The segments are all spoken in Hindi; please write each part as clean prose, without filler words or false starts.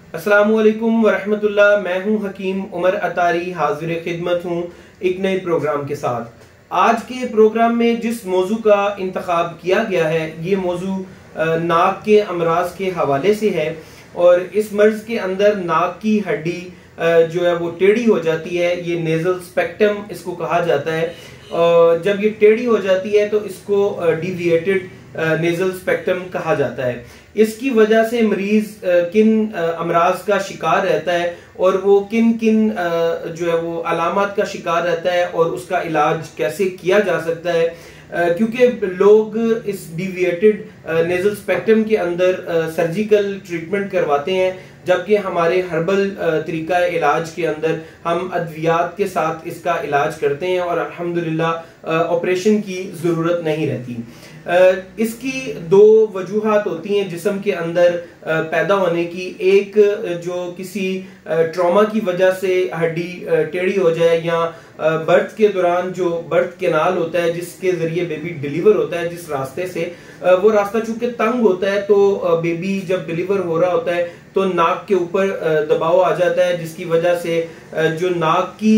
अस्सलामुअलैकुम वरहमतुल्लाह। मैं हूं हकीम उमर अतारी, हाजिर खिदमत हूं एक नए प्रोग्राम के साथ। आज के प्रोग्राम में जिस मौजू का इंतखाब किया गया है ये मौजू नाक के अमराज के हवाले से है। और इस मर्ज के अंदर नाक की हड्डी जो है वो टेढ़ी हो जाती है। ये नेजल स्पेक्ट्रम इसको कहा जाता है। जब ये टेढ़ी हो जाती है तो इसको डिविएटेड नेजल स्पेक्ट्रम कहा जाता है। इसकी वजह से मरीज किन अमराज का शिकार रहता है और वो किन किन जो है वो अलामत का शिकार रहता है और उसका इलाज कैसे किया जा सकता है। क्योंकि लोग इस डिविएटेड नेजल स्पेक्ट्रम के अंदर सर्जिकल ट्रीटमेंट करवाते हैं, जबकि हमारे हर्बल तरीका इलाज के अंदर हम अद्वियात के साथ इसका इलाज करते हैं और अल्हम्दुलिल्लाह ऑपरेशन की ज़रूरत नहीं रहती। इसकी दो वजूहात होती हैं जिस्म के अंदर पैदा होने की। एक जो किसी ट्रॉमा की वजह से हड्डी टेढ़ी हो जाए, या बर्थ के दौरान जो बर्थ कैनाल होता है जिसके जरिए बेबी डिलीवर होता है, जिस रास्ते से वो रास्ता चूंकि तंग होता है तो बेबी जब डिलीवर हो रहा होता है तो नाक के ऊपर दबाव आ जाता है, जिसकी वजह से जो नाक की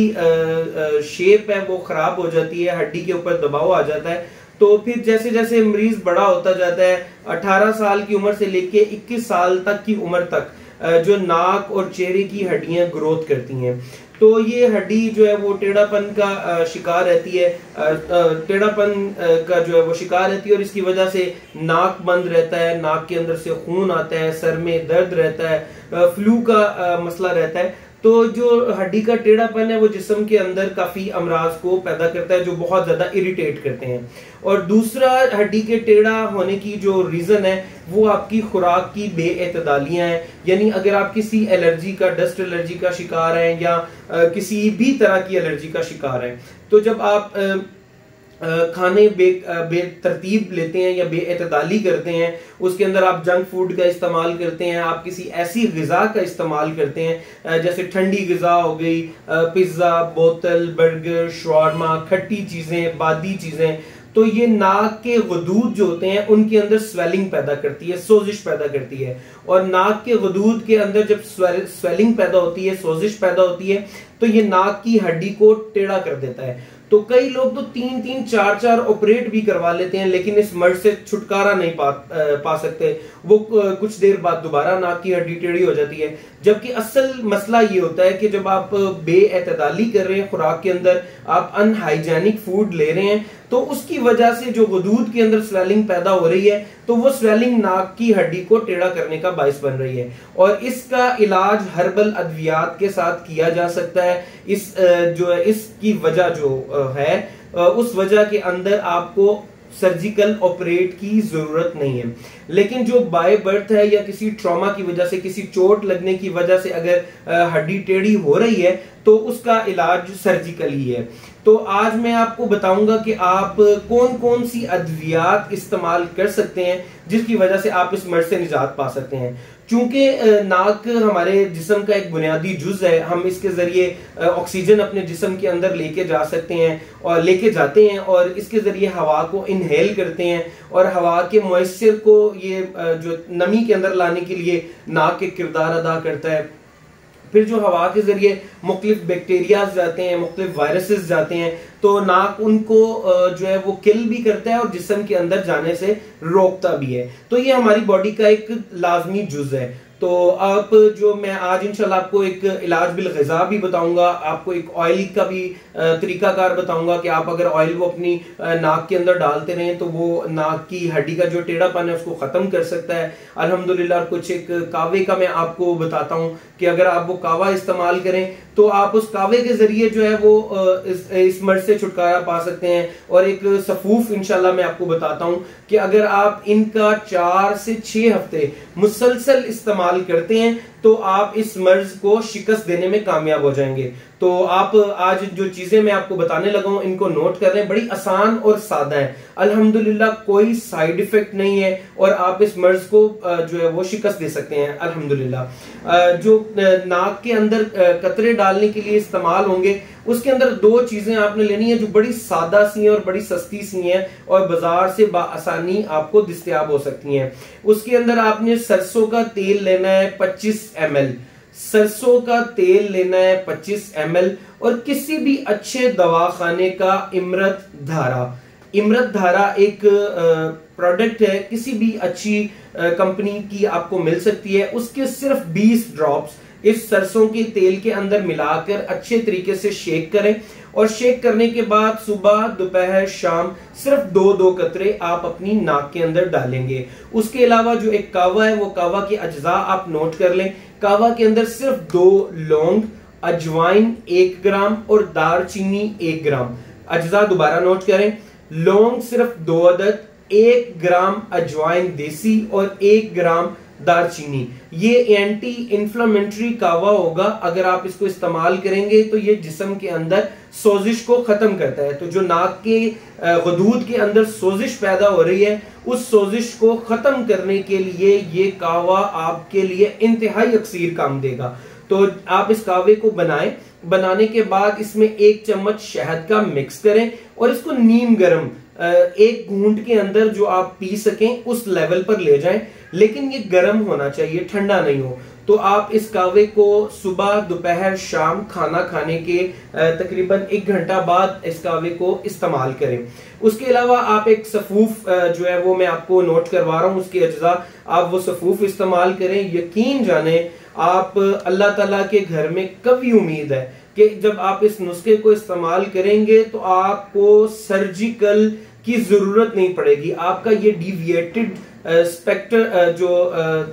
शेप है वो खराब हो जाती है, हड्डी के ऊपर दबाव आ जाता है। तो फिर जैसे जैसे मरीज बड़ा होता जाता है, 18 साल की उम्र से लेके 21 साल तक की उम्र तक जो नाक और चेहरे की हड्डियां ग्रोथ करती हैं, तो ये हड्डी जो है वो टेढ़ापन का शिकार रहती है, टेढ़ापन का जो है वो शिकार रहती है। और इसकी वजह से नाक बंद रहता है, नाक के अंदर से खून आता है, सर में दर्द रहता है, फ्लू का मसला रहता है। तो जो हड्डी का टेढ़ापन है वो जिस्म के अंदर काफी अमराज को पैदा करता है जो बहुत ज्यादा इरिटेट करते हैं। और दूसरा हड्डी के टेढ़ा होने की जो रीजन है वो आपकी खुराक की बेएतदालियां हैं। यानी अगर आप किसी एलर्जी का, डस्ट एलर्जी का शिकार हैं या किसी भी तरह की एलर्जी का शिकार हैं, तो जब आप खाने बेतरतीब लेते हैं या बेएतदाली करते हैं, उसके अंदर आप जंक फूड का इस्तेमाल करते हैं, आप किसी ऐसी ग़िज़ा का इस्तेमाल करते हैं जैसे ठंडी ग़िज़ा हो गई, पिज़्ज़ा, बोतल, बर्गर, शवारमा, खट्टी चीज़ें, बादी चीज़ें, तो ये नाक के गदूद जो होते हैं उनके अंदर स्वेलिंग पैदा करती है, सोजिश पैदा करती है। और नाक के गदूद के अंदर जब स्वेलिंग पैदा होती है, सोजिश पैदा होती है, तो ये नाक की हड्डी को टेढ़ा कर देता है। तो कई लोग तो 3-3, 4-4 ऑपरेट भी करवा लेते हैं, लेकिन इस मर्ज से छुटकारा नहीं पा सकते। वो कुछ देर बाद दोबारा नाक की हड्डी टेढ़ी हो जाती है। जबकि असल मसला ये होता है कि जब आप बेएतदाली कर रहे हैं, खुराक के अंदर आप अनहाइजेनिक फूड ले रहे हैं, तो उसकी वजह से जो गदूद के अंदर स्वेलिंग पैदा हो रही है, तो वो स्वेलिंग नाक की हड्डी को टेढ़ा करने का बाइस बन रही है। और इसका इलाज हर्बल अद्वियात के साथ किया जा सकता है। इस जो है इसकी वजह जो है उस वजह के अंदर आपको सर्जिकल ऑपरेट की जरूरत नहीं है। लेकिन जो बाय बर्थ है या किसी ट्रॉमा की वजह से, किसी चोट लगने की वजह से अगर हड्डी टेढ़ी हो रही है तो उसका इलाज सर्जिकल ही है। तो आज मैं आपको बताऊंगा कि आप कौन कौन सी अद्वियात इस्तेमाल कर सकते हैं जिसकी वजह से आप इस मर्ज से निजात पा सकते हैं। चूंकि नाक हमारे जिस्म का एक बुनियादी जुज है, हम इसके जरिए ऑक्सीजन अपने जिस्म के अंदर लेके जा सकते हैं और लेके जाते हैं, और इसके जरिए हवा को इनहेल करते हैं, और हवा के मॉइस्चर को ये जो नमी के अंदर लाने के लिए नाक एक किरदार अदा करता है। फिर जो हवा के जरिए मुख्तलिफ बैक्टीरियाज जाते हैं, मुख्तलिफ वायरसेस जाते हैं, तो नाक उनको जो है वो किल भी करता है और जिस्म के अंदर जाने से रोकता भी है। तो ये हमारी बॉडी का एक लाजमी जुज है। तो आप जो मैं आज इंशाल्लाह आपको एक इलाज बिल ग़िज़ा भी बताऊंगा, आपको एक ऑयल का भी तरीकाकार बताऊंगा कि आप अगर ऑयल वो अपनी नाक के अंदर डालते रहें तो वो नाक की हड्डी का जो टेढ़ापन है उसको ख़त्म कर सकता है अल्हम्दुलिल्लाह। कुछ एक कावे का मैं आपको बताता हूँ कि अगर आप वो कावा इस्तेमाल करें तो आप उस कावे के जरिए जो है वो इस मर्ज से छुटकारा पा सकते हैं। और एक सफूफ इंशाल्लाह मैं आपको बताता हूँ कि अगर आप इनका 4 से 6 हफ्ते मुसलसल इस्तेमाल करते हैं तो आप इस मर्ज को शिकस्त देने में कामयाब हो जाएंगे। तो आप आज जो चीजें मैं आपको बताने लगा हूं इनको नोट कर लें, बड़ी आसान और सादा है। अल्हम्दुलिल्लाह कोई साइड इफेक्ट नहीं है और आप इस मर्ज को जो है वो शिकस्त दे सकते हैं अल्हम्दुलिल्लाह। जो नाक के अंदर कतरे डालने के लिए इस्तेमाल होंगे उसके अंदर दो चीजें आपने लेनी है जो बड़ी सादा सी हैं और बड़ी सस्ती सी हैं और बाजार से बाआसानी आपको दस्तयाब हो सकती हैं। उसके अंदर आपने सरसों का तेल लेना है 25 ml, सरसों का तेल लेना है 25 ml और किसी भी अच्छे दवाखाने का इमरत धारा। इमरत धारा एक प्रोडक्ट है, किसी भी अच्छी कंपनी की आपको मिल सकती है। उसके सिर्फ 20 ड्रॉप्स इस सरसों के तेल के अंदर मिलाकर अच्छे तरीके से शेक करें और शेक करने के बाद सुबह दोपहर शाम सिर्फ 2-2 कतरे आप अपनी नाक के अंदर डालेंगे। उसके अलावा जो एक कावा है वो कावा के अज्जा आप नोट कर लें। कावा के अंदर सिर्फ 2 लौंग, अजवाइन 1 ग्राम और दालचीनी 1 ग्राम। अज्जा दोबारा नोट करें, लौंग सिर्फ 2 अदद, 1 ग्राम अजवाइन देसी और 1 ग्राम दालचीनी। ये एंटी इंफ्लेमेटरी कावा होगा, अगर आप इसको इस्तेमाल करेंगे तो ये जिस्म के अंदर सोजिश को खत्म करता है। तो जो नाक के गदूद के अंदर सोजिश पैदा हो रही है उस सोजिश को खत्म करने के लिए ये कावा आपके लिए इंतहाई अक्सीर काम देगा। तो आप इस कावे को बनाएं, बनाने के बाद इसमें 1 चम्मच शहद का मिक्स करें और इसको नीम गर्म 1 घूंट के अंदर जो आप पी सकें उस लेवल पर ले जाएं, लेकिन ये गर्म होना चाहिए, ठंडा नहीं हो। तो आप इस कावे को सुबह दोपहर शाम खाना खाने के तकरीबन 1 घंटा बाद इस कावे को इस्तेमाल करें। उसके अलावा आप एक सफूफ जो है वो मैं आपको नोट करवा रहा हूं, उसके अज्जा आप वो सफूफ इस्तेमाल करें। यकीन जाने आप अल्लाह ताला के घर में कभी उम्मीद है कि जब आप इस नुस्खे को इस्तेमाल करेंगे तो आपको सर्जिकल की जरूरत नहीं पड़ेगी। आपका ये डिविएटेड स्पेक्टर जो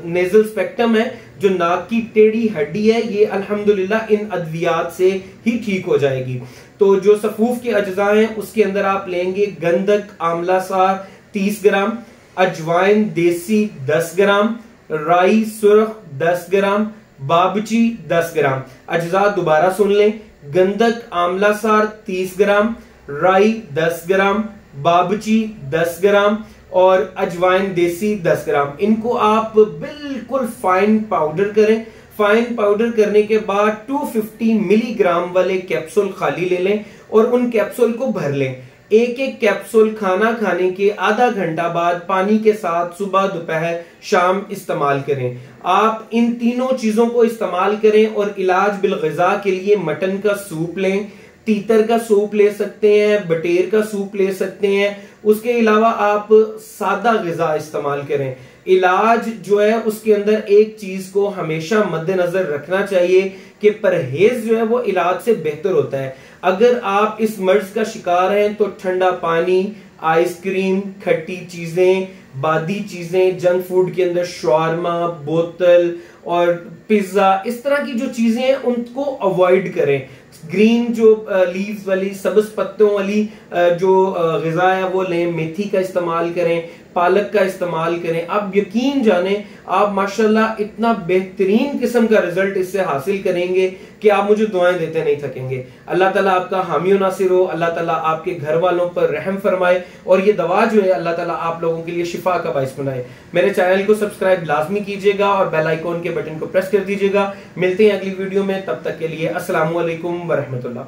नेजल स्पेक्ट्रम है, जो नाक की टेढ़ी हड्डी है, ये अल्हम्दुलिल्लाह इन अद्वियात से ही ठीक हो जाएगी। तो जो सफूफ के अज्जा हैं उसके अंदर आप लेंगे गंधक आंवला सार 30 ग्राम, अजवाइन देसी 10 ग्राम, राई सुर्ख 10 ग्राम, बाबची 10 ग्राम। अज्जा दोबारा सुन लें, गंधक आंवला सार 30 ग्राम, राई 10 ग्राम, बाबची 10 ग्राम और अजवाइन देसी 10 ग्राम। इनको आप बिल्कुल फाइन पाउडर करें। फाइन पाउडर करने के बाद 250 मिलीग्राम वाले कैप्सूल खाली ले लें और उन कैप्सूल को भर लें। एक एक कैप्सूल खाना खाने के आधा घंटा बाद पानी के साथ सुबह दोपहर शाम इस्तेमाल करें। आप इन तीनों चीजों को इस्तेमाल करें और इलाज बिलग़िज़ा के लिए मटन का सूप लें, तीतर का सूप ले सकते हैं, बटेर का सूप ले सकते हैं। उसके अलावा आप सादा ग़िज़ा इस्तेमाल करें। इलाज जो है उसके अंदर एक चीज को हमेशा मद्देनजर रखना चाहिए कि परहेज जो है वो इलाज से बेहतर होता है। अगर आप इस मर्ज का शिकार हैं तो ठंडा पानी, आइसक्रीम, खट्टी चीजें, बादी चीजें, जंक फूड के अंदर शवारमा, बोतल और पिज्जा, इस तरह की जो चीजें हैं उनको अवॉइड करें। ग्रीन जो लीव्स वाली, सब्ज पत्तों वाली जो ग़िज़ा है वो लें। मेथी का इस्तेमाल करें, पालक का इस्तेमाल करें। आप यकीन जाने आप माशाल्लाह इतना बेहतरीन किस्म का रिजल्ट इससे हासिल करेंगे कि आप मुझे दुआएं देते नहीं थकेंगे। अल्लाह ताला आपका हामी व नासिर हो, अल्लाह ताला आपके घर वालों पर रहम फरमाए और ये दवा जो है अल्लाह ताला आप लोगों के लिए शिफा का बाइस बनाए। मेरे चैनल को सब्सक्राइब लाजमी कीजिएगा और बेल आइकॉन के बटन को प्रेस कर दीजिएगा। मिलते हैं अगली वीडियो में, तब तक के लिए अस्सलामु अलैकुम व रहमतुल्लाह।